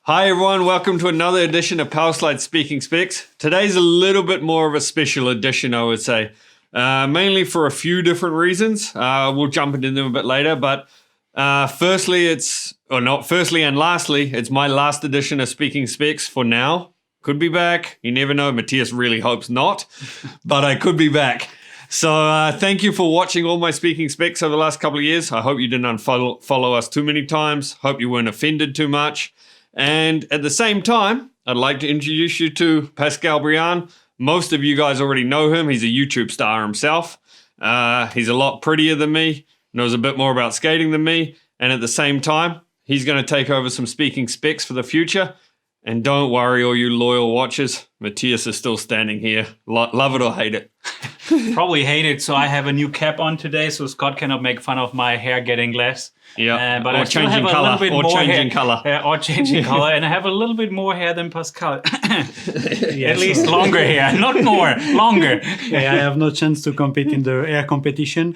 Hi everyone, welcome to another edition of Powerslide Speaking Specs. Today's a little bit more of a special edition, I would say, mainly for a few different reasons. We'll jump into them a bit later, but firstly and lastly, it's my last edition of Speaking Specs for now. Could be back, you never know. Matthias really hopes not, but I could be back. So thank you for watching all my Speaking Specs over the last couple of years. I hope you didn't unfollow us too many times. Hope you weren't offended too much. And at the same time, I'd like to introduce you to Pascal Briand. Most of you guys already know him. He's a YouTube star himself. He's a lot prettier than me, knows a bit more about skating than me. And at the same time, he's going to take over some Speaking Specs for the future. And don't worry, all you loyal watchers, Matthias is still standing here. Love it or hate it. Probably hate it. So I have a new cap on today, so Scott cannot make fun of my hair getting less. Yeah, but or I still have a little bit more hair. Or changing color, and I have a little bit more hair than Pascal. At least longer hair, not more, longer. Yeah, I have no chance to compete in the hair competition,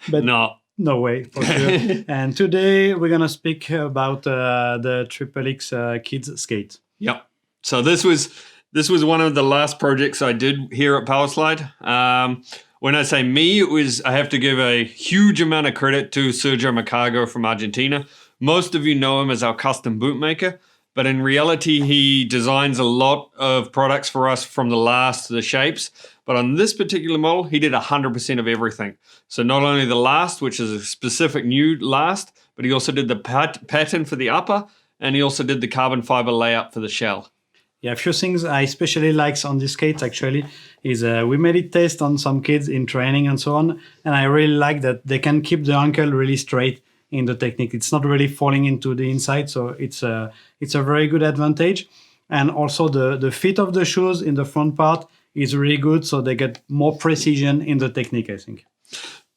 but no way for sure. And today we're gonna speak about the XXX kids skate. Yep. So this was one of the last projects I did here at Powerslide. When I say me, I have to give a huge amount of credit to Sergio McCargo from Argentina. Most of you know him as our custom boot maker, but in reality, he designs a lot of products for us from the last to the shapes. But on this particular model, he did 100% of everything. So not only the last, which is a specific new last, but he also did the pattern for the upper, and he also did the carbon fiber layout for the shell. Yeah, a few things I especially like on this skate actually is we made it test on some kids in training and so on, and I really like that they can keep the ankle really straight in the technique. It's not really falling into the inside, so it's a very good advantage. And also the fit of the shoes in the front part is really good, so they get more precision in the technique, I think.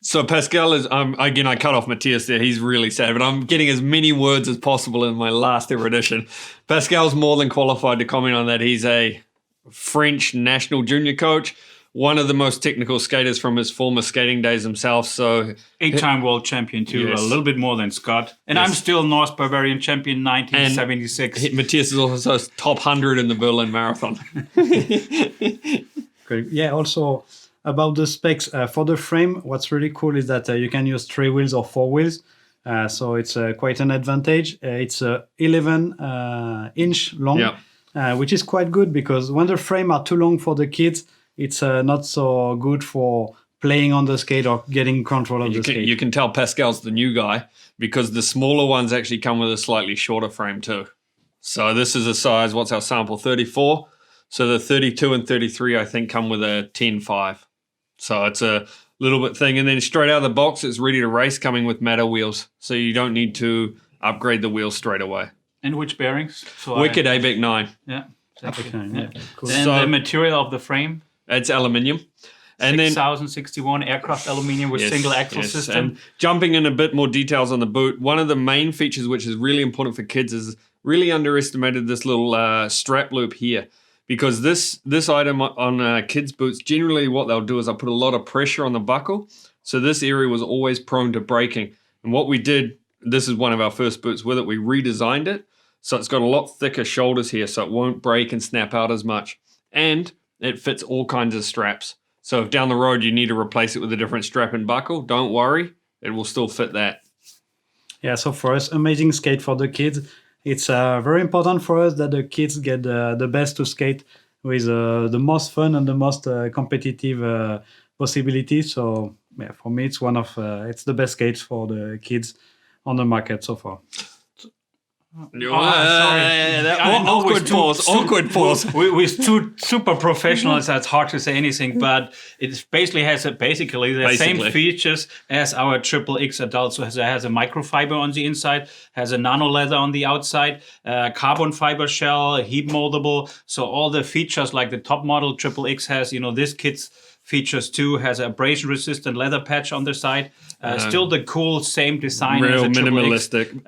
So Pascal is, again, I cut off Matthias there. He's really sad, but I'm getting as many words as possible in my last ever edition. Pascal's more than qualified to comment on that. He's a French national junior coach, one of the most technical skaters from his former skating days himself. So 8-time world champion too, yes. A little bit more than Scott. And yes. I'm still North Bavarian champion 1976. And Matthias is also top 100 in the Berlin Marathon. Yeah, also about the specs for the frame, what's really cool is that you can use 3 wheels or 4 wheels. So it's quite an advantage. It's 11 inch long, which is quite good because when the frame are too long for the kids, it's not so good for playing on the skate or getting control of the skate. You can tell Pascal's the new guy because the smaller ones actually come with a slightly shorter frame too. So this is a size, what's our sample, 34? So the 32 and 33, I think, come with a 10.5. So it's a little bit thing. And then straight out of the box, it's ready to race coming with matter wheels. So you don't need to upgrade the wheels straight away. And which bearings? Wicked ABEC 9. Yeah. ABEC 9, yeah. Cool. And the material of the frame? It's aluminium. And 6061 aircraft aluminium with single axle system. And jumping in a bit more details on the boot, one of the main features which is really important for kids is really underestimated this little strap loop here. Because this item on kids' boots, generally what they'll do is they'll put a lot of pressure on the buckle. So this area was always prone to breaking. And what we did, this is one of our first boots with it, we redesigned it. So it's got a lot thicker shoulders here, so it won't break and snap out as much. And it fits all kinds of straps. So if down the road you need to replace it with a different strap and buckle, don't worry, it will still fit that. Yeah, so for us, amazing skate for the kids. It's very important for us that the kids get the best to skate with the most fun and the most competitive possibilities. So yeah, for me, it's it's the best skates for the kids on the market so far. Awkward pause. With two super professionals, that's hard to say anything, but it basically has the same features as our XXX adult. So it has a microfiber on the inside, has a nano leather on the outside, carbon fiber shell, heat moldable. So all the features like the top model XXX has, this kit's features too, has an abrasion resistant leather patch on the side. Still the cool same design real as a minimalistic.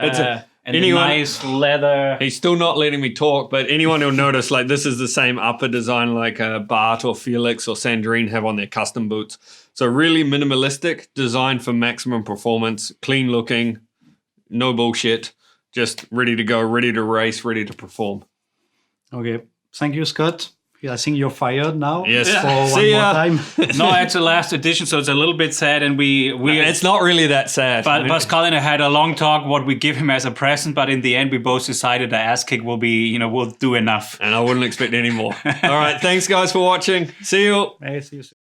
And nice leather. He's still not letting me talk, but anyone who'll notice, like, this is the same upper design like Bart or Felix or Sandrine have on their custom boots. So really minimalistic, designed for maximum performance, clean looking, no bullshit. just ready to go, ready to race, ready to perform. Okay. Thank you, Scott. I think you're fired now. Yes. For one See ya. more time. No, it's the last edition, so it's a little bit sad, and It's not really that sad. But Pascal and I had a long talk what we give him as a present, but in the end we both decided the ass kick will be, will do enough. And I wouldn't expect any more. All right, thanks guys for watching. See you. Hey, see you soon.